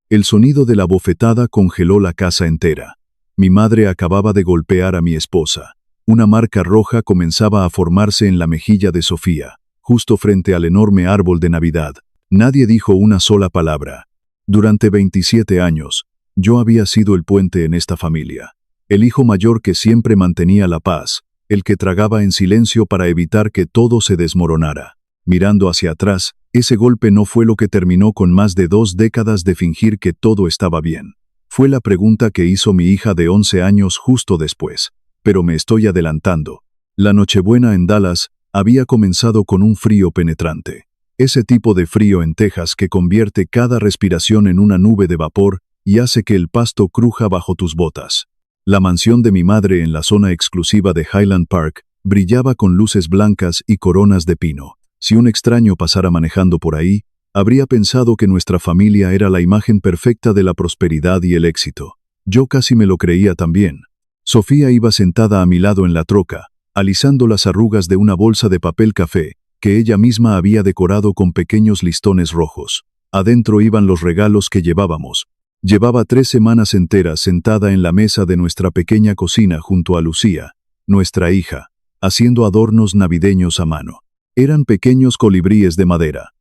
El sonido de la bofetada congeló la casa entera. Mi madre acababa de golpear a mi esposa. Una marca roja comenzaba a formarse en la mejilla de Sofía, justo frente al enorme árbol de Navidad. Nadie dijo una sola palabra. Durante 27 años, yo había sido el puente en esta familia. El hijo mayor que siempre mantenía la paz, el que tragaba en silencio para evitar que todo se desmoronara. Mirando hacia atrás, ese golpe no fue lo que terminó con más de 2 décadas de fingir que todo estaba bien. Fue la pregunta que hizo mi hija de 11 años justo después. Pero me estoy adelantando. La Nochebuena en Dallas había comenzado con un frío penetrante. Ese tipo de frío en Texas que convierte cada respiración en una nube de vapor y hace que el pasto cruja bajo tus botas. La mansión de mi madre en la zona exclusiva de Highland Park brillaba con luces blancas y coronas de pino. Si un extraño pasara manejando por ahí, habría pensado que nuestra familia era la imagen perfecta de la prosperidad y el éxito. Yo casi me lo creía también. Sofía iba sentada a mi lado en la troca, alisando las arrugas de una bolsa de papel café que ella misma había decorado con pequeños listones rojos. Adentro iban los regalos que llevábamos. Llevaba 3 semanas enteras sentada en la mesa de nuestra pequeña cocina junto a Lucía, nuestra hija, haciendo adornos navideños a mano. Eran pequeños colibríes de madera.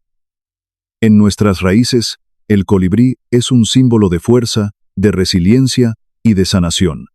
En nuestras raíces, el colibrí es un símbolo de fuerza, de resiliencia y de sanación.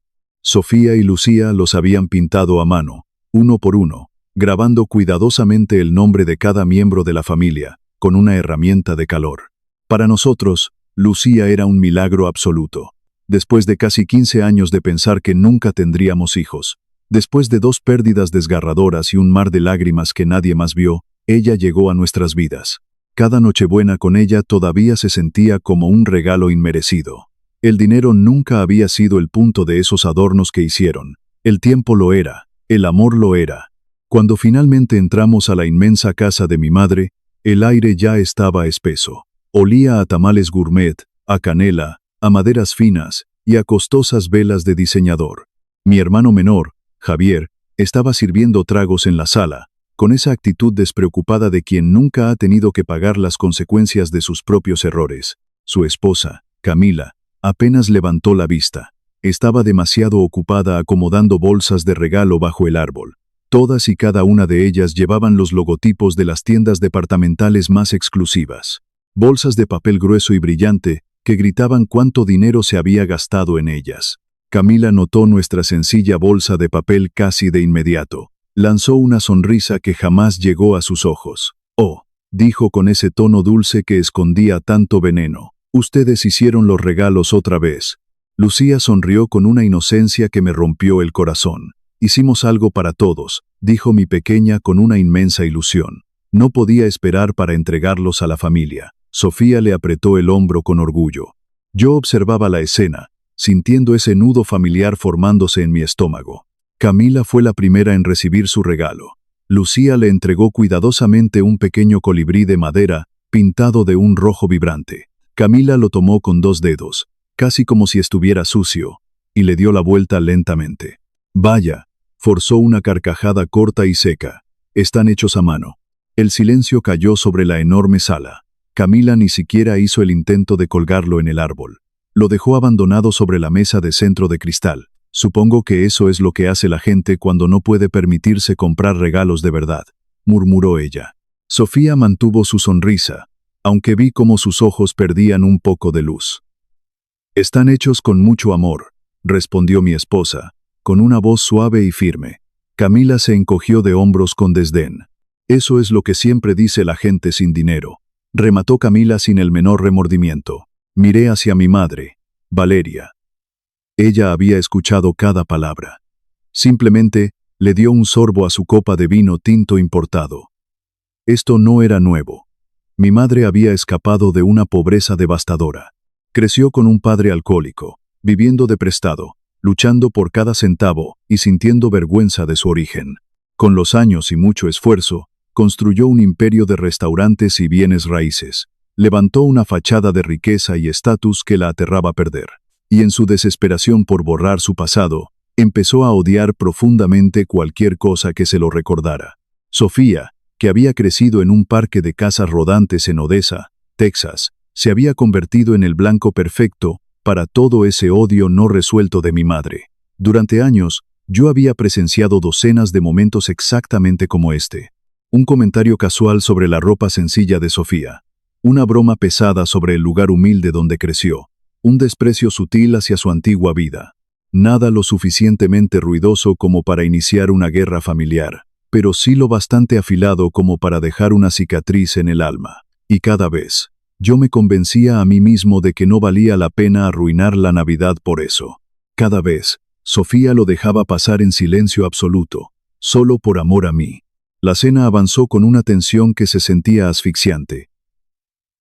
Sofía y Lucía los habían pintado a mano, uno por uno, grabando cuidadosamente el nombre de cada miembro de la familia, con una herramienta de calor. Para nosotros, Lucía era un milagro absoluto. Después de casi 15 años de pensar que nunca tendríamos hijos, después de 2 pérdidas desgarradoras y un mar de lágrimas que nadie más vio, ella llegó a nuestras vidas. Cada Nochebuena con ella todavía se sentía como un regalo inmerecido. El dinero nunca había sido el punto de esos adornos que hicieron. El tiempo lo era, el amor lo era. Cuando finalmente entramos a la inmensa casa de mi madre, el aire ya estaba espeso. Olía a tamales gourmet, a canela, a maderas finas y a costosas velas de diseñador. Mi hermano menor, Javier, estaba sirviendo tragos en la sala, con esa actitud despreocupada de quien nunca ha tenido que pagar las consecuencias de sus propios errores. Su esposa, Camila, apenas levantó la vista. Estaba demasiado ocupada acomodando bolsas de regalo bajo el árbol. Todas y cada una de ellas llevaban los logotipos de las tiendas departamentales más exclusivas. Bolsas de papel grueso y brillante que gritaban cuánto dinero se había gastado en ellas. Camila notó nuestra sencilla bolsa de papel casi de inmediato. Lanzó una sonrisa que jamás llegó a sus ojos. «Oh», dijo con ese tono dulce que escondía tanto veneno. «Ustedes hicieron los regalos otra vez». Lucía sonrió con una inocencia que me rompió el corazón. «Hicimos algo para todos», dijo mi pequeña con una inmensa ilusión. No podía esperar para entregarlos a la familia. Sofía le apretó el hombro con orgullo. Yo observaba la escena, sintiendo ese nudo familiar formándose en mi estómago. Camila fue la primera en recibir su regalo. Lucía le entregó cuidadosamente un pequeño colibrí de madera, pintado de un rojo vibrante. Camila lo tomó con 2 dedos, casi como si estuviera sucio, y le dio la vuelta lentamente. «Vaya», forzó una carcajada corta y seca. «Están hechos a mano». El silencio cayó sobre la enorme sala. Camila ni siquiera hizo el intento de colgarlo en el árbol. Lo dejó abandonado sobre la mesa de centro de cristal. «Supongo que eso es lo que hace la gente cuando no puede permitirse comprar regalos de verdad», murmuró ella. Sofía mantuvo su sonrisa, aunque vi cómo sus ojos perdían un poco de luz. «Están hechos con mucho amor», respondió mi esposa, con una voz suave y firme. Camila se encogió de hombros con desdén. «Eso es lo que siempre dice la gente sin dinero», remató Camila sin el menor remordimiento. Miré hacia mi madre, Valeria. Ella había escuchado cada palabra. Simplemente le dio un sorbo a su copa de vino tinto importado. Esto no era nuevo. Mi madre había escapado de una pobreza devastadora. Creció con un padre alcohólico, viviendo de prestado, luchando por cada centavo y sintiendo vergüenza de su origen. Con los años y mucho esfuerzo, construyó un imperio de restaurantes y bienes raíces. Levantó una fachada de riqueza y estatus que la aterraba perder. Y en su desesperación por borrar su pasado, empezó a odiar profundamente cualquier cosa que se lo recordara. Sofía, que había crecido en un parque de casas rodantes en Odessa, Texas, se había convertido en el blanco perfecto para todo ese odio no resuelto de mi madre. Durante años, yo había presenciado docenas de momentos exactamente como este. Un comentario casual sobre la ropa sencilla de Sofía. Una broma pesada sobre el lugar humilde donde creció. Un desprecio sutil hacia su antigua vida. Nada lo suficientemente ruidoso como para iniciar una guerra familiar, pero sí lo bastante afilado como para dejar una cicatriz en el alma. Y cada vez, yo me convencía a mí mismo de que no valía la pena arruinar la Navidad por eso. Cada vez, Sofía lo dejaba pasar en silencio absoluto, solo por amor a mí. La cena avanzó con una tensión que se sentía asfixiante.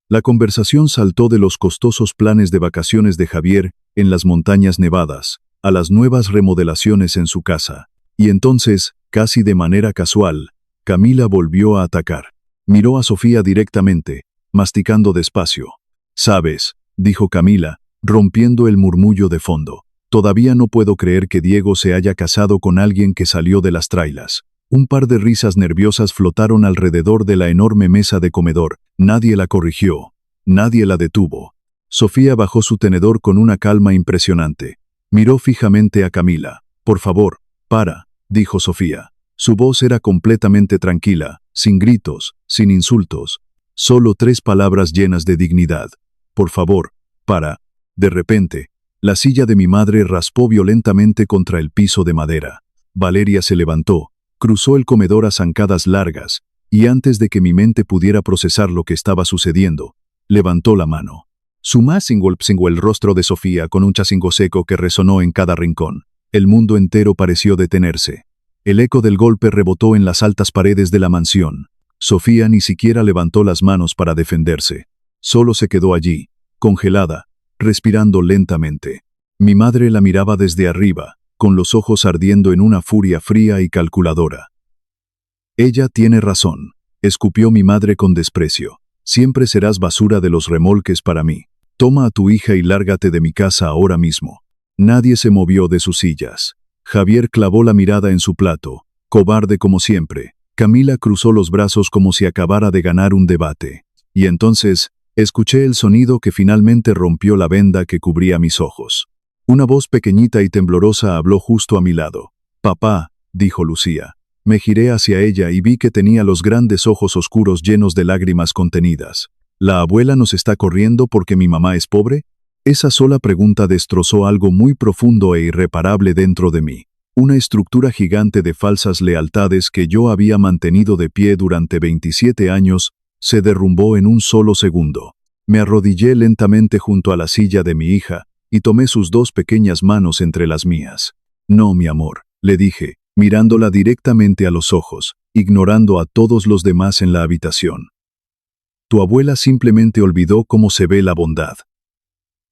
La conversación saltó de los costosos planes de vacaciones de Javier en las montañas nevadas, a las nuevas remodelaciones en su casa. Y entonces, casi de manera casual, Camila volvió a atacar. Miró a Sofía directamente, masticando despacio. «¿Sabes?», dijo Camila, rompiendo el murmullo de fondo. «Todavía no puedo creer que Diego se haya casado con alguien que salió de las trailas». Un par de risas nerviosas flotaron alrededor de la enorme mesa de comedor. Nadie la corrigió. Nadie la detuvo. Sofía bajó su tenedor con una calma impresionante. Miró fijamente a Camila. «Por favor, para», dijo Sofía. Su voz era completamente tranquila, sin gritos, sin insultos. Solo 3 palabras llenas de dignidad. «Por favor, para». De repente, la silla de mi madre raspó violentamente contra el piso de madera. Valeria se levantó. Cruzó el comedor a zancadas largas, y antes de que mi mente pudiera procesar lo que estaba sucediendo, levantó la mano. Su más cingó el rostro de Sofía con un chacingo seco que resonó en cada rincón. El mundo entero pareció detenerse. El eco del golpe rebotó en las altas paredes de la mansión. Sofía ni siquiera levantó las manos para defenderse. Solo se quedó allí, congelada, respirando lentamente. Mi madre la miraba desde arriba, con los ojos ardiendo en una furia fría y calculadora. «Ella tiene razón», escupió mi madre con desprecio. «Siempre serás basura de los remolques para mí. Toma a tu hija y lárgate de mi casa ahora mismo». Nadie se movió de sus sillas. Javier clavó la mirada en su plato, cobarde como siempre. Camila cruzó los brazos como si acabara de ganar un debate. Y entonces, escuché el sonido que finalmente rompió la venda que cubría mis ojos. Una voz pequeñita y temblorosa habló justo a mi lado. «Papá», dijo Lucía. Me giré hacia ella y vi que tenía los grandes ojos oscuros llenos de lágrimas contenidas. ¿La abuela nos está corriendo porque mi mamá es pobre? Esa sola pregunta destrozó algo muy profundo e irreparable dentro de mí. Una estructura gigante de falsas lealtades que yo había mantenido de pie durante 27 años se derrumbó en un solo segundo. Me arrodillé lentamente junto a la silla de mi hija, y tomé sus 2 pequeñas manos entre las mías. «No, mi amor», le dije, mirándola directamente a los ojos, ignorando a todos los demás en la habitación. «Tu abuela simplemente olvidó cómo se ve la bondad».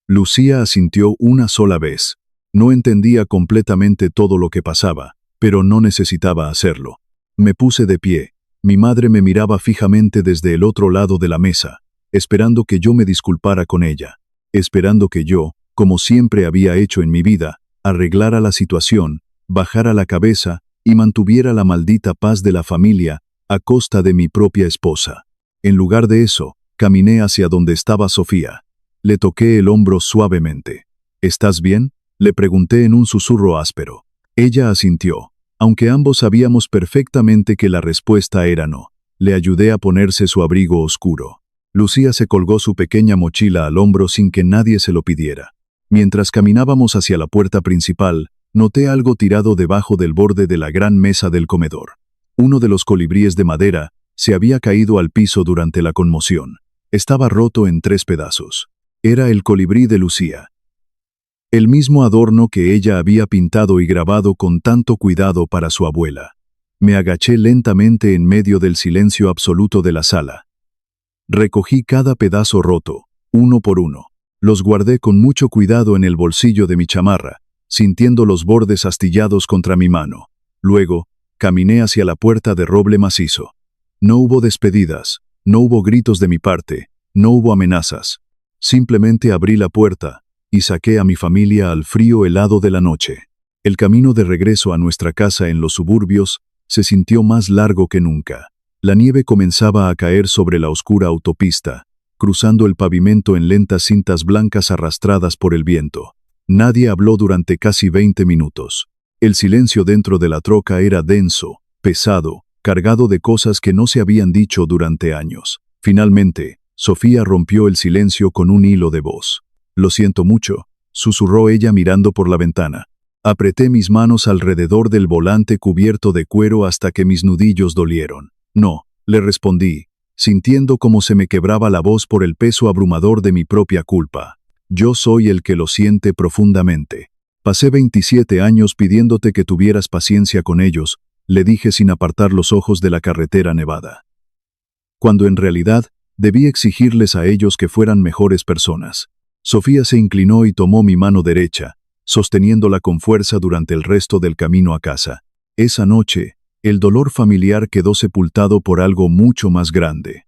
Lucía asintió una sola vez. No entendía completamente todo lo que pasaba, pero no necesitaba hacerlo. Me puse de pie. Mi madre me miraba fijamente desde el otro lado de la mesa, esperando que yo me disculpara con ella, esperando que yo, como siempre había hecho en mi vida, arreglara la situación, bajara la cabeza y mantuviera la maldita paz de la familia a costa de mi propia esposa. En lugar de eso, caminé hacia donde estaba Sofía. Le toqué el hombro suavemente. «¿Estás bien?», le pregunté en un susurro áspero. Ella asintió, aunque ambos sabíamos perfectamente que la respuesta era no. Le ayudé a ponerse su abrigo oscuro. Lucía se colgó su pequeña mochila al hombro sin que nadie se lo pidiera. Mientras caminábamos hacia la puerta principal, noté algo tirado debajo del borde de la gran mesa del comedor. Uno de los colibríes de madera se había caído al piso durante la conmoción. Estaba roto en 3 pedazos. Era el colibrí de Lucía. El mismo adorno que ella había pintado y grabado con tanto cuidado para su abuela. Me agaché lentamente en medio del silencio absoluto de la sala. Recogí cada pedazo roto, uno por uno. Los guardé con mucho cuidado en el bolsillo de mi chamarra, sintiendo los bordes astillados contra mi mano. Luego, caminé hacia la puerta de roble macizo. No hubo despedidas, no hubo gritos de mi parte, no hubo amenazas. Simplemente abrí la puerta y saqué a mi familia al frío helado de la noche. El camino de regreso a nuestra casa en los suburbios se sintió más largo que nunca. La nieve comenzaba a caer sobre la oscura autopista, cruzando el pavimento en lentas cintas blancas arrastradas por el viento. Nadie habló durante casi 20 minutos. El silencio dentro de la troca era denso, pesado, cargado de cosas que no se habían dicho durante años. Finalmente, Sofía rompió el silencio con un hilo de voz. «Lo siento mucho», susurró ella mirando por la ventana. Apreté mis manos alrededor del volante cubierto de cuero hasta que mis nudillos dolieron. «No», le respondí, sintiendo cómo se me quebraba la voz por el peso abrumador de mi propia culpa. «Yo soy el que lo siente profundamente. Pasé 27 años pidiéndote que tuvieras paciencia con ellos», le dije sin apartar los ojos de la carretera nevada. Cuando en realidad debí exigirles a ellos que fueran mejores personas. Sofía se inclinó y tomó mi mano derecha, sosteniéndola con fuerza durante el resto del camino a casa. Esa noche, el dolor familiar quedó sepultado por algo mucho más grande.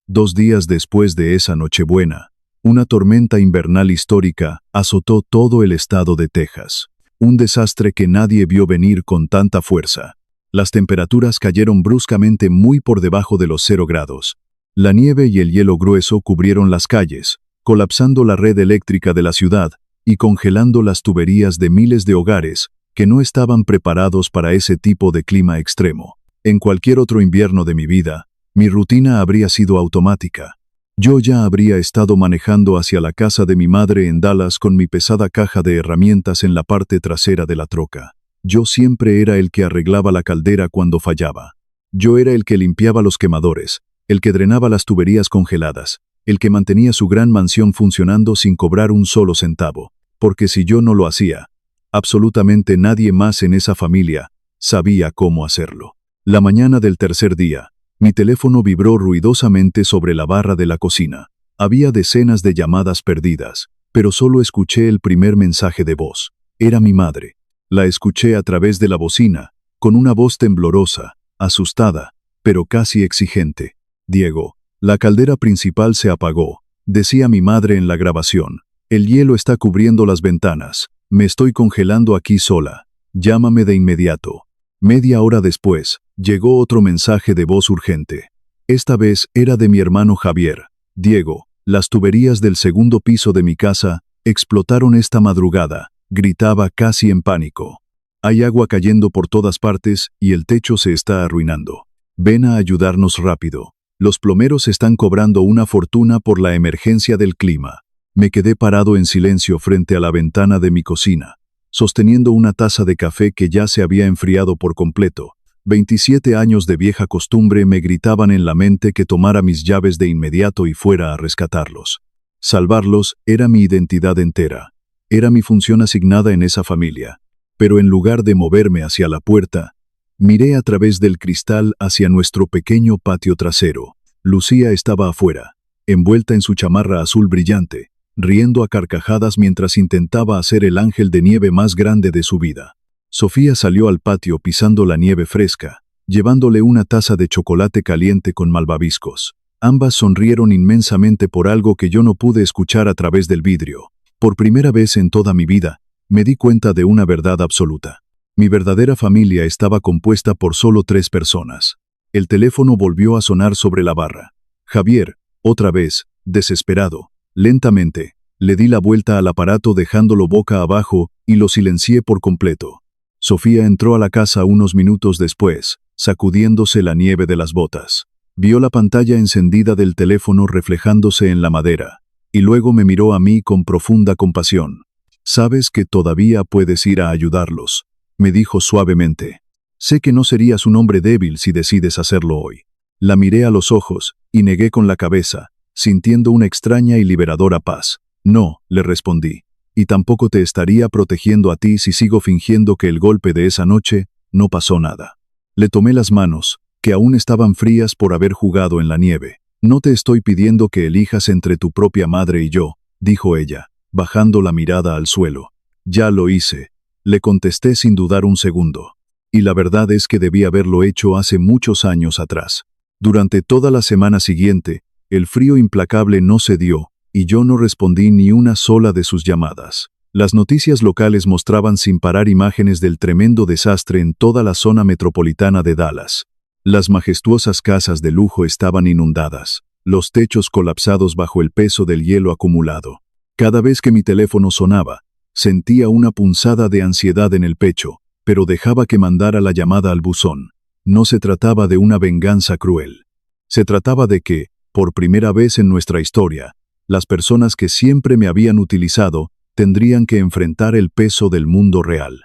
2 días después de esa Nochebuena, una tormenta invernal histórica azotó todo el estado de Texas. Un desastre que nadie vio venir con tanta fuerza. Las temperaturas cayeron bruscamente muy por debajo de los 0 grados. La nieve y el hielo grueso cubrieron las calles, colapsando la red eléctrica de la ciudad y congelando las tuberías de miles de hogares que no estaban preparados para ese tipo de clima extremo. En cualquier otro invierno de mi vida, mi rutina habría sido automática. Yo ya habría estado manejando hacia la casa de mi madre en Dallas con mi pesada caja de herramientas en la parte trasera de la troca. Yo siempre era el que arreglaba la caldera cuando fallaba. Yo era el que limpiaba los quemadores, el que drenaba las tuberías congeladas, el que mantenía su gran mansión funcionando sin cobrar un solo centavo. Porque si yo no lo hacía, absolutamente nadie más en esa familia sabía cómo hacerlo. La mañana del tercer día, mi teléfono vibró ruidosamente sobre la barra de la cocina. Había decenas de llamadas perdidas, pero solo escuché el primer mensaje de voz. Era mi madre. La escuché a través de la bocina, con una voz temblorosa, asustada, pero casi exigente. «Diego, la caldera principal se apagó», decía mi madre en la grabación. «El hielo está cubriendo las ventanas. Me estoy congelando aquí sola. Llámame de inmediato». Media hora después, llegó otro mensaje de voz urgente. Esta vez era de mi hermano Javier. «Diego, las tuberías del segundo piso de mi casa explotaron esta madrugada», gritaba casi en pánico. «Hay agua cayendo por todas partes y el techo se está arruinando. Ven a ayudarnos rápido. Los plomeros están cobrando una fortuna por la emergencia del clima». Me quedé parado en silencio frente a la ventana de mi cocina, sosteniendo una taza de café que ya se había enfriado por completo. 27 años de vieja costumbre me gritaban en la mente que tomara mis llaves de inmediato y fuera a rescatarlos. Salvarlos era mi identidad entera. Era mi función asignada en esa familia. Pero en lugar de moverme hacia la puerta, miré a través del cristal hacia nuestro pequeño patio trasero. Lucía estaba afuera, envuelta en su chamarra azul brillante, riendo a carcajadas mientras intentaba hacer el ángel de nieve más grande de su vida. Sofía salió al patio pisando la nieve fresca, llevándole una taza de chocolate caliente con malvaviscos. Ambas sonrieron inmensamente por algo que yo no pude escuchar a través del vidrio. Por primera vez en toda mi vida, me di cuenta de una verdad absoluta. Mi verdadera familia estaba compuesta por solo 3 personas. El teléfono volvió a sonar sobre la barra. Javier, otra vez, desesperado. Lentamente, le di la vuelta al aparato dejándolo boca abajo y lo silencié por completo. Sofía entró a la casa unos minutos después, sacudiéndose la nieve de las botas. Vio la pantalla encendida del teléfono reflejándose en la madera, y luego me miró a mí con profunda compasión. «Sabes que todavía puedes ir a ayudarlos», me dijo suavemente. «Sé que no serías un hombre débil si decides hacerlo hoy». La miré a los ojos y negué con la cabeza, sintiendo una extraña y liberadora paz. «No», le respondí, «y tampoco te estaría protegiendo a ti si sigo fingiendo que el golpe de esa noche no pasó nada». Le tomé las manos, que aún estaban frías por haber jugado en la nieve. «No te estoy pidiendo que elijas entre tu propia madre y yo», dijo ella, bajando la mirada al suelo. «Ya lo hice», le contesté sin dudar un segundo. Y la verdad es que debí haberlo hecho hace muchos años atrás. Durante toda la semana siguiente, el frío implacable no cedió, y yo no respondí ni una sola de sus llamadas. Las noticias locales mostraban sin parar imágenes del tremendo desastre en toda la zona metropolitana de Dallas. Las majestuosas casas de lujo estaban inundadas. los techos colapsados bajo el peso del hielo acumulado. Cada vez que mi teléfono sonaba, sentía una punzada de ansiedad en el pecho, pero dejaba que mandara la llamada al buzón. No se trataba de una venganza cruel. Se trataba de que, por primera vez en nuestra historia, las personas que siempre me habían utilizado tendrían que enfrentar el peso del mundo real.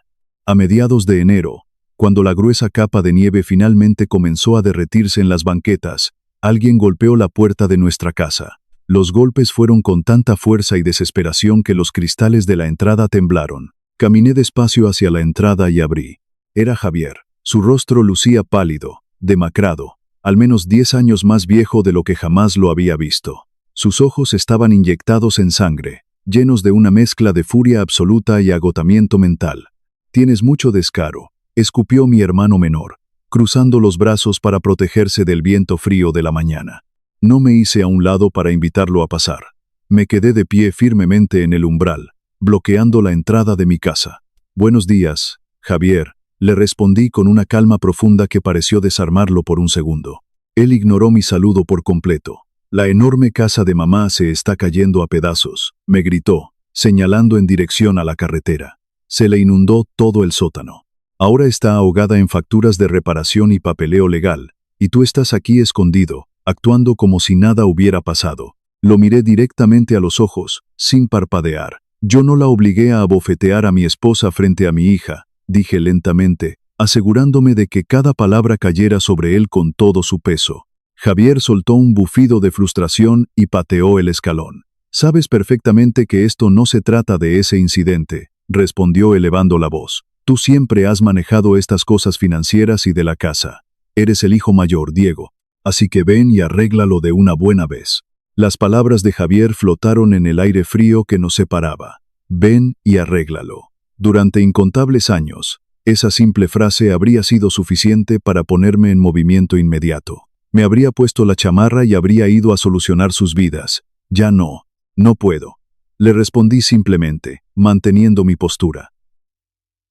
A mediados de enero, cuando la gruesa capa de nieve finalmente comenzó a derretirse en las banquetas, alguien golpeó la puerta de nuestra casa. Los golpes fueron con tanta fuerza y desesperación que los cristales de la entrada temblaron. Caminé despacio hacia la entrada y abrí. Era Javier. Su rostro lucía pálido, demacrado, al menos 10 años más viejo de lo que jamás lo había visto. Sus ojos estaban inyectados en sangre, llenos de una mezcla de furia absoluta y agotamiento mental. «Tienes mucho descaro», escupió mi hermano menor, cruzando los brazos para protegerse del viento frío de la mañana. No me hice a un lado para invitarlo a pasar. Me quedé de pie firmemente en el umbral, bloqueando la entrada de mi casa. «Buenos días, Javier», le respondí con una calma profunda que pareció desarmarlo por un segundo. Él ignoró mi saludo por completo. «La enorme casa de mamá se está cayendo a pedazos», me gritó, señalando en dirección a la carretera. Se le inundó todo el sótano. «Ahora está ahogada en facturas de reparación y papeleo legal, y tú estás aquí escondido, actuando como si nada hubiera pasado». Lo miré directamente a los ojos, sin parpadear. «Yo no la obligué a abofetear a mi esposa frente a mi hija», dije lentamente, asegurándome de que cada palabra cayera sobre él con todo su peso. Javier soltó un bufido de frustración y pateó el escalón. «Sabes perfectamente que esto no se trata de ese incidente», respondió elevando la voz. «Tú siempre has manejado estas cosas financieras y de la casa. Eres el hijo mayor, Diego. Así que ven y arréglalo de una buena vez». Las palabras de Javier flotaron en el aire frío que nos separaba. «Ven y arréglalo». Durante incontables años, esa simple frase habría sido suficiente para ponerme en movimiento inmediato. Me habría puesto la chamarra y habría ido a solucionar sus vidas. «Ya no, no puedo», le respondí simplemente, manteniendo mi postura.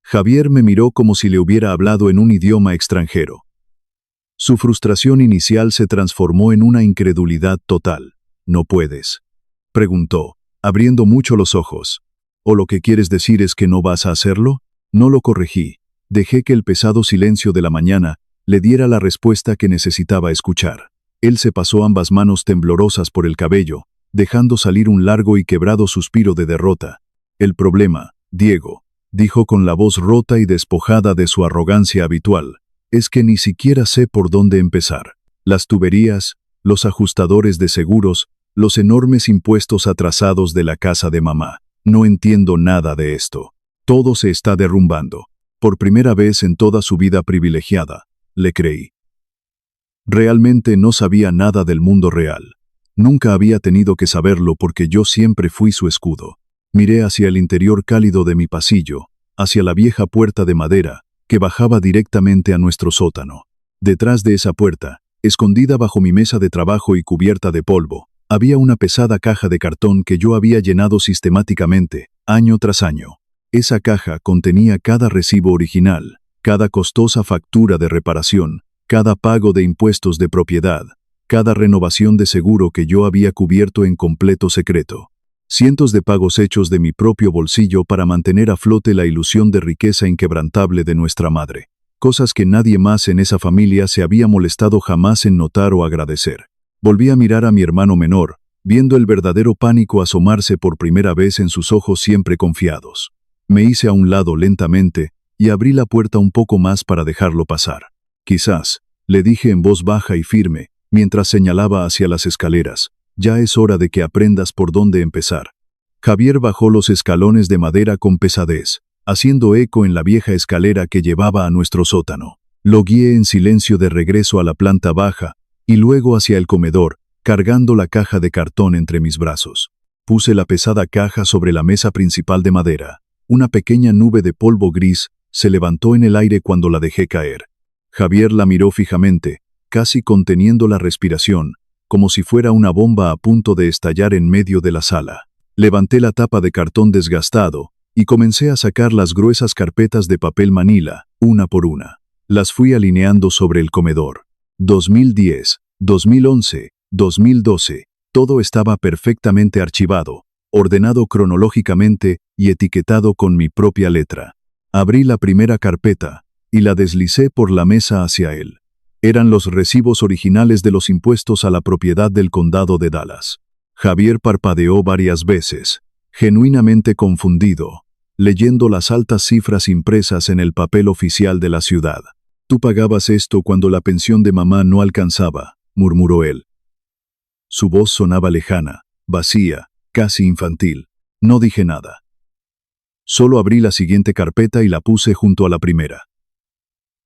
Javier me miró como si le hubiera hablado en un idioma extranjero. Su frustración inicial se transformó en una incredulidad total. «¿No puedes?», preguntó, abriendo mucho los ojos. «¿O lo que quieres decir es que no vas a hacerlo?». No lo corregí. Dejé que el pesado silencio de la mañana le diera la respuesta que necesitaba escuchar. Él se pasó ambas manos temblorosas por el cabello, dejando salir un largo y quebrado suspiro de derrota. «El problema, Diego», dijo con la voz rota y despojada de su arrogancia habitual, «es que ni siquiera sé por dónde empezar. Las tuberías, los ajustadores de seguros, los enormes impuestos atrasados de la casa de mamá. No entiendo nada de esto. Todo se está derrumbando». Por primera vez en toda su vida privilegiada, le creí. Realmente no sabía nada del mundo real. Nunca había tenido que saberlo porque yo siempre fui su escudo. Miré hacia el interior cálido de mi pasillo, hacia la vieja puerta de madera, que bajaba directamente a nuestro sótano. Detrás de esa puerta, escondida bajo mi mesa de trabajo y cubierta de polvo, había una pesada caja de cartón que yo había llenado sistemáticamente, año tras año. Esa caja contenía cada recibo original, cada costosa factura de reparación, cada pago de impuestos de propiedad, cada renovación de seguro que yo había cubierto en completo secreto. Cientos de pagos hechos de mi propio bolsillo para mantener a flote la ilusión de riqueza inquebrantable de nuestra madre. Cosas que nadie más en esa familia se había molestado jamás en notar o agradecer. Volví a mirar a mi hermano menor, viendo el verdadero pánico asomarse por primera vez en sus ojos siempre confiados. Me hice a un lado lentamente y abrí la puerta un poco más para dejarlo pasar. «Quizás», le dije en voz baja y firme, mientras señalaba hacia las escaleras, «ya es hora de que aprendas por dónde empezar». Javier bajó los escalones de madera con pesadez, haciendo eco en la vieja escalera que llevaba a nuestro sótano. Lo guié en silencio de regreso a la planta baja y luego hacia el comedor, cargando la caja de cartón entre mis brazos. Puse la pesada caja sobre la mesa principal de madera. Una pequeña nube de polvo gris se levantó en el aire cuando la dejé caer. Javier la miró fijamente, casi conteniendo la respiración, como si fuera una bomba a punto de estallar en medio de la sala. Levanté la tapa de cartón desgastado y comencé a sacar las gruesas carpetas de papel manila, una por una. Las fui alineando sobre el comedor. 2010, 2011, 2012. Todo estaba perfectamente archivado, ordenado cronológicamente y etiquetado con mi propia letra. Abrí la primera carpeta y la deslicé por la mesa hacia él. Eran los recibos originales de los impuestos a la propiedad del condado de Dallas. Javier parpadeó varias veces, genuinamente confundido, leyendo las altas cifras impresas en el papel oficial de la ciudad. «Tú pagabas esto cuando la pensión de mamá no alcanzaba», murmuró él. Su voz sonaba lejana, vacía, casi infantil. No dije nada. Solo abrí la siguiente carpeta y la puse junto a la primera.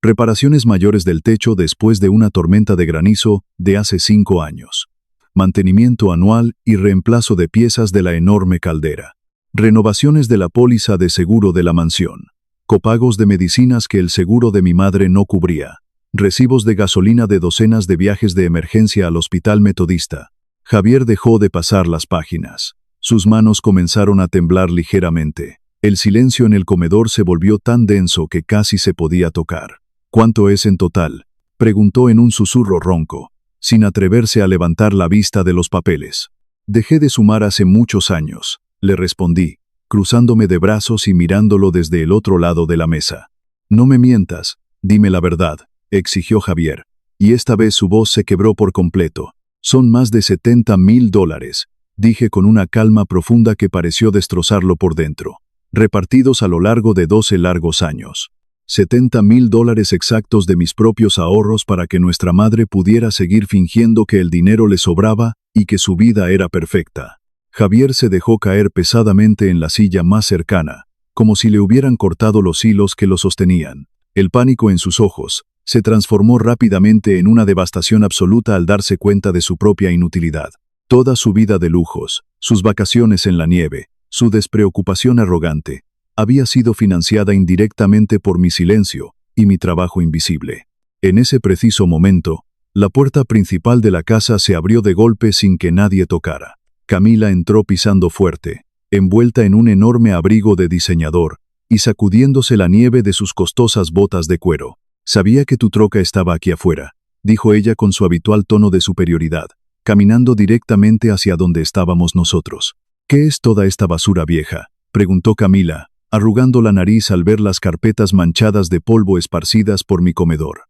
Reparaciones mayores del techo después de una tormenta de granizo de hace 5 años. Mantenimiento anual y reemplazo de piezas de la enorme caldera. Renovaciones de la póliza de seguro de la mansión. Copagos de medicinas que el seguro de mi madre no cubría. Recibos de gasolina de docenas de viajes de emergencia al hospital metodista. Javier dejó de pasar las páginas. Sus manos comenzaron a temblar ligeramente. El silencio en el comedor se volvió tan denso que casi se podía tocar. «¿Cuánto es en total?», preguntó en un susurro ronco, sin atreverse a levantar la vista de los papeles. «Dejé de sumar hace muchos años», le respondí, cruzándome de brazos y mirándolo desde el otro lado de la mesa. «No me mientas, dime la verdad», exigió Javier, y esta vez su voz se quebró por completo. «Son más de $70,000», dije con una calma profunda que pareció destrozarlo por dentro, repartidos a lo largo de 12 largos años. $70,000 exactos de mis propios ahorros para que nuestra madre pudiera seguir fingiendo que el dinero le sobraba y que su vida era perfecta. Javier se dejó caer pesadamente en la silla más cercana, como si le hubieran cortado los hilos que lo sostenían. El pánico en sus ojos se transformó rápidamente en una devastación absoluta al darse cuenta de su propia inutilidad. Toda su vida de lujos, sus vacaciones en la nieve, su despreocupación arrogante, había sido financiada indirectamente por mi silencio y mi trabajo invisible. En ese preciso momento, la puerta principal de la casa se abrió de golpe sin que nadie tocara. Camila entró pisando fuerte, envuelta en un enorme abrigo de diseñador, y sacudiéndose la nieve de sus costosas botas de cuero. «Sabía que tu troca estaba aquí afuera», dijo ella con su habitual tono de superioridad, caminando directamente hacia donde estábamos nosotros. «¿Qué es toda esta basura vieja?», preguntó Camila, arrugando la nariz al ver las carpetas manchadas de polvo esparcidas por mi comedor.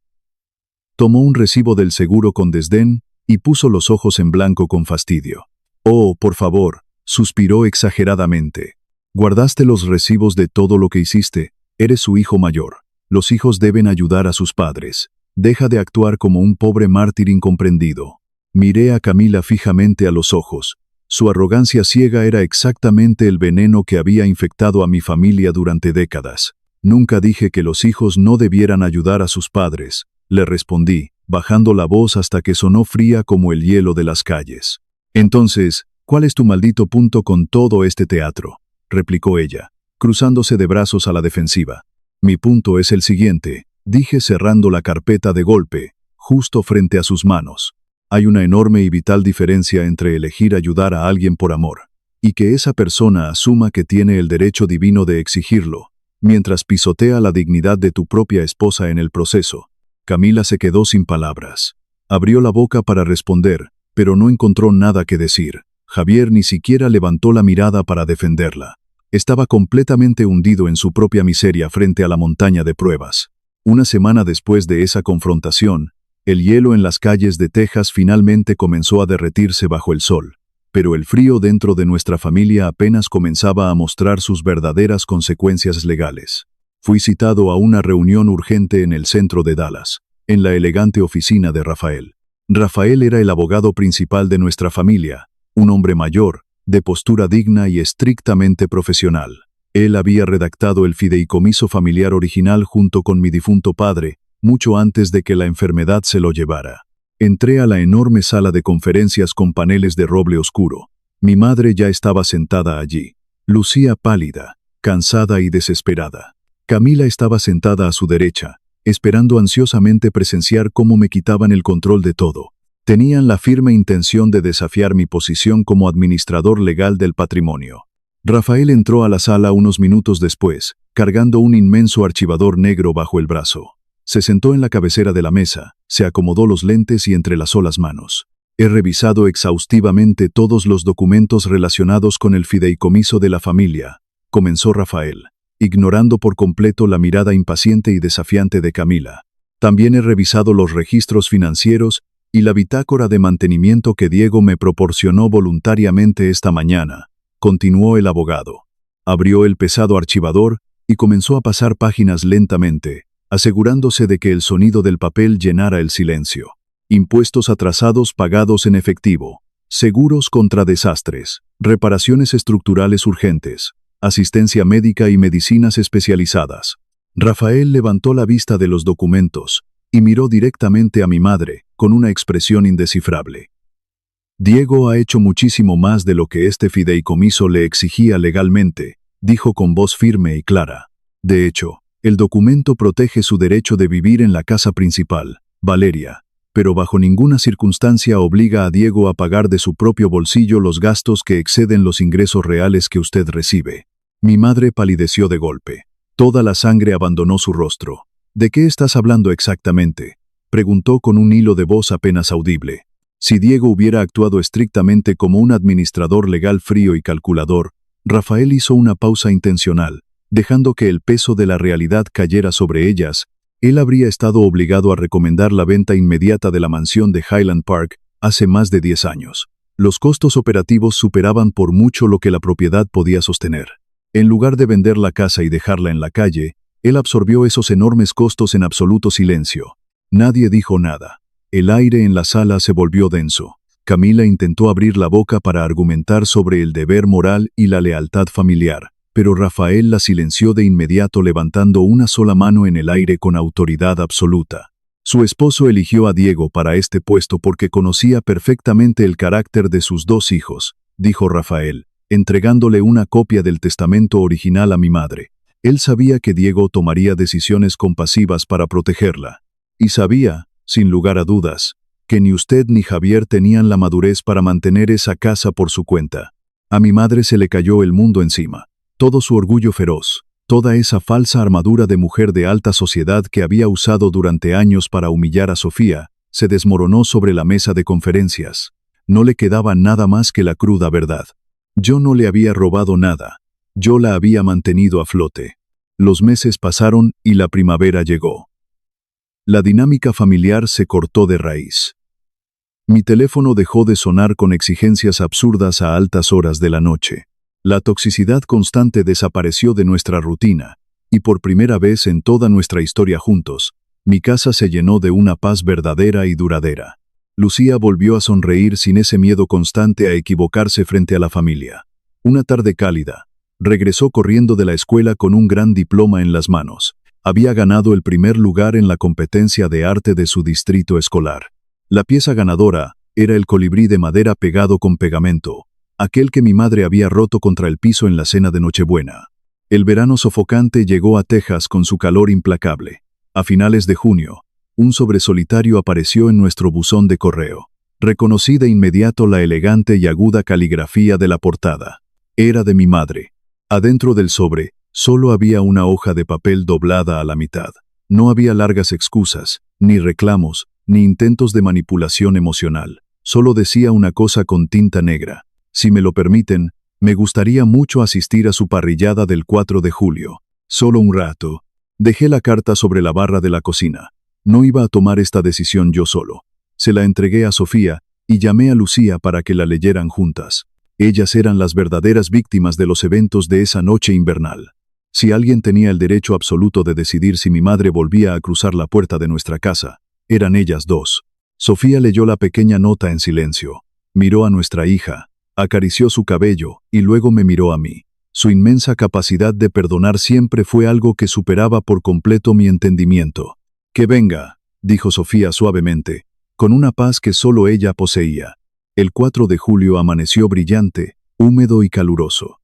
Tomó un recibo del seguro con desdén y puso los ojos en blanco con fastidio. «Oh, por favor», suspiró exageradamente. «Guardaste los recibos de todo lo que hiciste. Eres su hijo mayor. Los hijos deben ayudar a sus padres. Deja de actuar como un pobre mártir incomprendido». Miré a Camila fijamente a los ojos. Su arrogancia ciega era exactamente el veneno que había infectado a mi familia durante décadas. «Nunca dije que los hijos no debieran ayudar a sus padres», le respondí, bajando la voz hasta que sonó fría como el hielo de las calles. «Entonces, ¿cuál es tu maldito punto con todo este teatro?», replicó ella, cruzándose de brazos a la defensiva. «Mi punto es el siguiente», dije cerrando la carpeta de golpe, justo frente a sus manos. «Hay una enorme y vital diferencia entre elegir ayudar a alguien por amor, y que esa persona asuma que tiene el derecho divino de exigirlo, mientras pisotea la dignidad de tu propia esposa en el proceso». Camila se quedó sin palabras. Abrió la boca para responder, pero no encontró nada que decir. Javier ni siquiera levantó la mirada para defenderla. Estaba completamente hundido en su propia miseria frente a la montaña de pruebas. Una semana después de esa confrontación, el hielo en las calles de Texas finalmente comenzó a derretirse bajo el sol, pero el frío dentro de nuestra familia apenas comenzaba a mostrar sus verdaderas consecuencias legales. Fui citado a una reunión urgente en el centro de Dallas, en la elegante oficina de Rafael. Rafael era el abogado principal de nuestra familia, un hombre mayor, de postura digna y estrictamente profesional. Él había redactado el fideicomiso familiar original junto con mi difunto padre, mucho antes de que la enfermedad se lo llevara. Entré a la enorme sala de conferencias con paneles de roble oscuro. Mi madre ya estaba sentada allí. Lucía pálida, cansada y desesperada. Camila estaba sentada a su derecha, esperando ansiosamente presenciar cómo me quitaban el control de todo. Tenían la firme intención de desafiar mi posición como administrador legal del patrimonio. Rafael entró a la sala unos minutos después, cargando un inmenso archivador negro bajo el brazo. Se sentó en la cabecera de la mesa, se acomodó los lentes y entrelazó las manos. He revisado exhaustivamente todos los documentos relacionados con el fideicomiso de la familia, comenzó Rafael, ignorando por completo la mirada impaciente y desafiante de Camila. También he revisado los registros financieros y la bitácora de mantenimiento que Diego me proporcionó voluntariamente esta mañana, continuó el abogado. Abrió el pesado archivador y comenzó a pasar páginas lentamente, asegurándose de que el sonido del papel llenara el silencio. Impuestos atrasados pagados en efectivo, seguros contra desastres, reparaciones estructurales urgentes, asistencia médica y medicinas especializadas. Rafael levantó la vista de los documentos y miró directamente a mi madre, con una expresión indescifrable. Diego ha hecho muchísimo más de lo que este fideicomiso le exigía legalmente, dijo con voz firme y clara. De hecho, el documento protege su derecho de vivir en la casa principal, Valeria, pero bajo ninguna circunstancia obliga a Diego a pagar de su propio bolsillo los gastos que exceden los ingresos reales que usted recibe. Mi madre palideció de golpe. Toda la sangre abandonó su rostro. ¿De qué estás hablando exactamente?, preguntó con un hilo de voz apenas audible. Si Diego hubiera actuado estrictamente como un administrador legal frío y calculador, Rafael hizo una pausa intencional, dejando que el peso de la realidad cayera sobre ellas. Él habría estado obligado a recomendar la venta inmediata de la mansión de Highland Park hace más de 10 años. Los costos operativos superaban por mucho lo que la propiedad podía sostener. En lugar de vender la casa y dejarla en la calle, él absorbió esos enormes costos en absoluto silencio. Nadie dijo nada. El aire en la sala se volvió denso. Camila intentó abrir la boca para argumentar sobre el deber moral y la lealtad familiar, pero Rafael la silenció de inmediato levantando una sola mano en el aire con autoridad absoluta. Su esposo eligió a Diego para este puesto porque conocía perfectamente el carácter de sus 2 hijos, dijo Rafael, entregándole una copia del testamento original a mi madre. Él sabía que Diego tomaría decisiones compasivas para protegerla. Y sabía, sin lugar a dudas, que ni usted ni Javier tenían la madurez para mantener esa casa por su cuenta. A mi madre se le cayó el mundo encima. Todo su orgullo feroz, toda esa falsa armadura de mujer de alta sociedad que había usado durante años para humillar a Sofía, se desmoronó sobre la mesa de conferencias. No le quedaba nada más que la cruda verdad. Yo no le había robado nada. Yo la había mantenido a flote. Los meses pasaron y la primavera llegó. La dinámica familiar se cortó de raíz. Mi teléfono dejó de sonar con exigencias absurdas a altas horas de la noche. La toxicidad constante desapareció de nuestra rutina, y por primera vez en toda nuestra historia juntos, mi casa se llenó de una paz verdadera y duradera. Lucía volvió a sonreír sin ese miedo constante a equivocarse frente a la familia. Una tarde cálida, regresó corriendo de la escuela con un gran diploma en las manos. Había ganado el primer lugar en la competencia de arte de su distrito escolar. La pieza ganadora era el colibrí de madera pegado con pegamento, aquel que mi madre había roto contra el piso en la cena de Nochebuena. El verano sofocante llegó a Texas con su calor implacable. A finales de junio, un sobre solitario apareció en nuestro buzón de correo. Reconocí de inmediato la elegante y aguda caligrafía de la portada. Era de mi madre. Adentro del sobre, solo había una hoja de papel doblada a la mitad. No había largas excusas, ni reclamos, ni intentos de manipulación emocional. Solo decía una cosa con tinta negra. Si me lo permiten, me gustaría mucho asistir a su parrillada del 4 de julio. Solo un rato. Dejé la carta sobre la barra de la cocina. No iba a tomar esta decisión yo solo. Se la entregué a Sofía y llamé a Lucía para que la leyeran juntas. Ellas eran las verdaderas víctimas de los eventos de esa noche invernal. Si alguien tenía el derecho absoluto de decidir si mi madre volvía a cruzar la puerta de nuestra casa, eran ellas 2. Sofía leyó la pequeña nota en silencio. Miró a nuestra hija, acarició su cabello y luego me miró a mí. Su inmensa capacidad de perdonar siempre fue algo que superaba por completo mi entendimiento. «Que venga», dijo Sofía suavemente, con una paz que solo ella poseía. El 4 de julio amaneció brillante, húmedo y caluroso.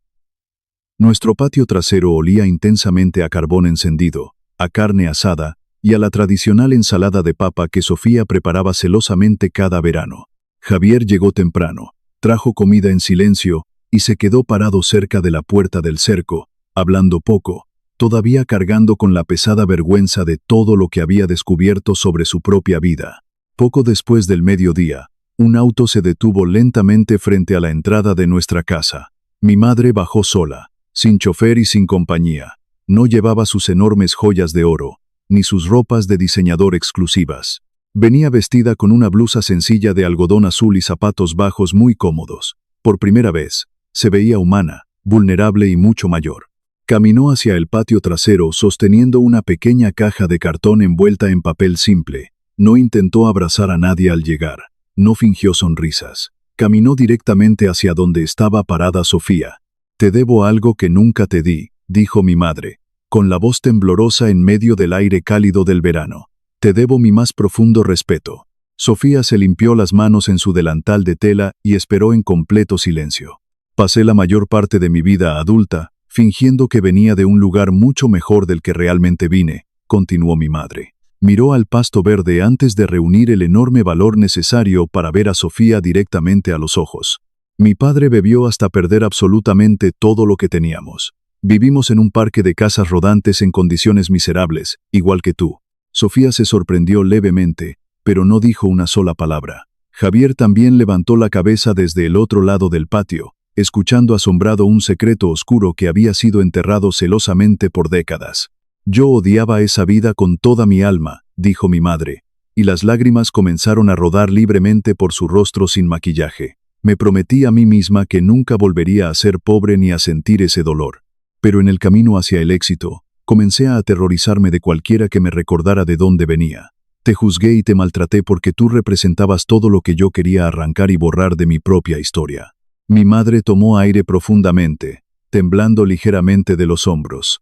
Nuestro patio trasero olía intensamente a carbón encendido, a carne asada y a la tradicional ensalada de papa que Sofía preparaba celosamente cada verano. Javier llegó temprano, trajo comida en silencio y se quedó parado cerca de la puerta del cerco, hablando poco, todavía cargando con la pesada vergüenza de todo lo que había descubierto sobre su propia vida. Poco después del mediodía, Un auto se detuvo lentamente frente a la entrada de nuestra casa. Mi madre bajó sola, sin chofer y sin compañía. No llevaba sus enormes joyas de oro, ni sus ropas de diseñador exclusivas. Venía vestida con una blusa sencilla de algodón azul y zapatos bajos muy cómodos. Por primera vez, se veía humana, vulnerable y mucho mayor. Caminó hacia el patio trasero sosteniendo una pequeña caja de cartón envuelta en papel simple. No intentó abrazar a nadie al llegar. No fingió sonrisas. Caminó directamente hacia donde estaba parada Sofía. «Te debo algo que nunca te di», dijo mi madre, con la voz temblorosa en medio del aire cálido del verano. «Te debo mi más profundo respeto». Sofía se limpió las manos en su delantal de tela y esperó en completo silencio. Pasé la mayor parte de mi vida adulta, fingiendo que venía de un lugar mucho mejor del que realmente vine, continuó mi madre. Miró al pasto verde antes de reunir el enorme valor necesario para ver a Sofía directamente a los ojos. Mi padre bebió hasta perder absolutamente todo lo que teníamos. Vivimos en un parque de casas rodantes en condiciones miserables, igual que tú. Sofía se sorprendió levemente, pero no dijo una sola palabra. Javier también levantó la cabeza desde el otro lado del patio, escuchando asombrado un secreto oscuro que había sido enterrado celosamente por décadas. «Yo odiaba esa vida con toda mi alma», dijo mi madre, y las lágrimas comenzaron a rodar libremente por su rostro sin maquillaje. Me prometí a mí misma que nunca volvería a ser pobre ni a sentir ese dolor. Pero en el camino hacia el éxito, comencé a aterrorizarme de cualquiera que me recordara de dónde venía. Te juzgué y te maltraté porque tú representabas todo lo que yo quería arrancar y borrar de mi propia historia. Mi madre tomó aire profundamente, temblando ligeramente de los hombros.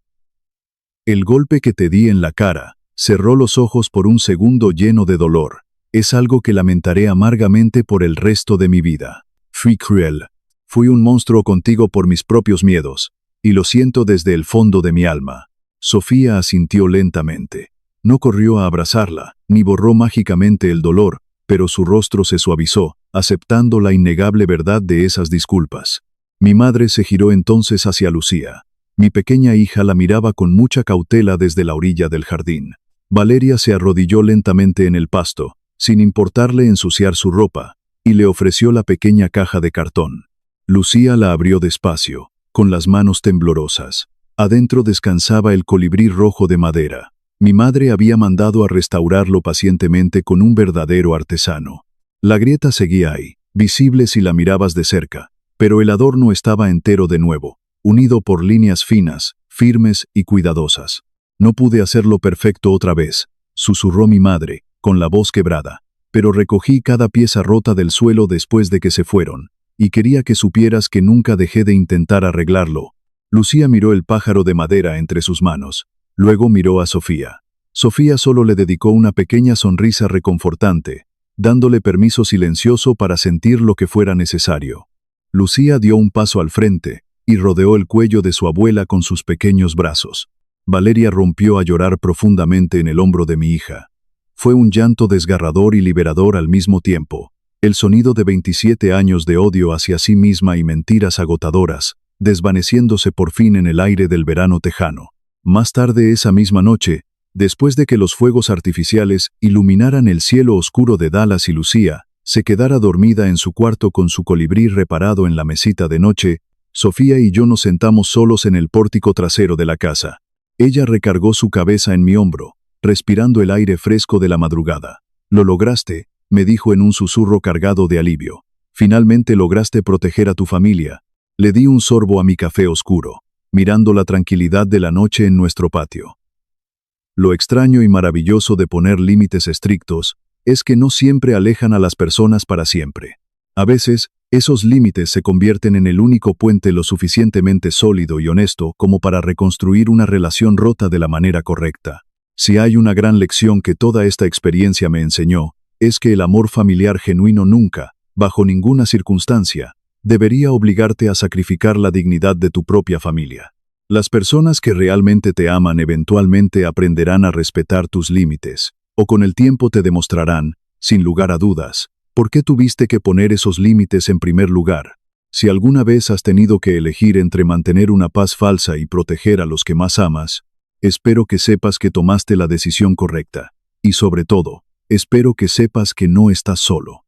«El golpe que te di en la cara», cerró los ojos por un segundo lleno de dolor, «es algo que lamentaré amargamente por el resto de mi vida. Fui cruel. Fui un monstruo contigo por mis propios miedos, y lo siento desde el fondo de mi alma». Sofía asintió lentamente. No corrió a abrazarla, ni borró mágicamente el dolor, pero su rostro se suavizó, aceptando la innegable verdad de esas disculpas. Mi madre se giró entonces hacia Lucía. Mi pequeña hija la miraba con mucha cautela desde la orilla del jardín. Valeria se arrodilló lentamente en el pasto, sin importarle ensuciar su ropa, y le ofreció la pequeña caja de cartón. Lucía la abrió despacio, con las manos temblorosas. Adentro descansaba el colibrí rojo de madera. Mi madre había mandado a restaurarlo pacientemente con un verdadero artesano. La grieta seguía ahí, visible si la mirabas de cerca, pero el adorno estaba entero de nuevo, unido por líneas finas, firmes y cuidadosas. «No pude hacerlo perfecto otra vez», susurró mi madre, con la voz quebrada, «pero recogí cada pieza rota del suelo después de que se fueron, y quería que supieras que nunca dejé de intentar arreglarlo». Lucía miró el pájaro de madera entre sus manos. Luego miró a Sofía. Sofía solo le dedicó una pequeña sonrisa reconfortante, dándole permiso silencioso para sentir lo que fuera necesario. Lucía dio un paso al frente y rodeó el cuello de su abuela con sus pequeños brazos. Valeria rompió a llorar profundamente en el hombro de mi hija. Fue un llanto desgarrador y liberador al mismo tiempo, el sonido de 27 años de odio hacia sí misma y mentiras agotadoras, desvaneciéndose por fin en el aire del verano tejano. Más tarde esa misma noche, después de que los fuegos artificiales iluminaran el cielo oscuro de Dallas y Lucía se quedara dormida en su cuarto con su colibrí reparado en la mesita de noche, Sofía y yo nos sentamos solos en el pórtico trasero de la casa. Ella recargó su cabeza en mi hombro, respirando el aire fresco de la madrugada. «Lo lograste», me dijo en un susurro cargado de alivio. «Finalmente lograste proteger a tu familia». Le di un sorbo a mi café oscuro, mirando la tranquilidad de la noche en nuestro patio. Lo extraño y maravilloso de poner límites estrictos es que no siempre alejan a las personas para siempre. A veces, esos límites se convierten en el único puente lo suficientemente sólido y honesto como para reconstruir una relación rota de la manera correcta. Si hay una gran lección que toda esta experiencia me enseñó, es que el amor familiar genuino nunca, bajo ninguna circunstancia, debería obligarte a sacrificar la dignidad de tu propia familia. Las personas que realmente te aman eventualmente aprenderán a respetar tus límites, o con el tiempo te demostrarán, sin lugar a dudas, por qué tuviste que poner esos límites en primer lugar. Si alguna vez has tenido que elegir entre mantener una paz falsa y proteger a los que más amas, espero que sepas que tomaste la decisión correcta, y sobre todo, espero que sepas que no estás solo.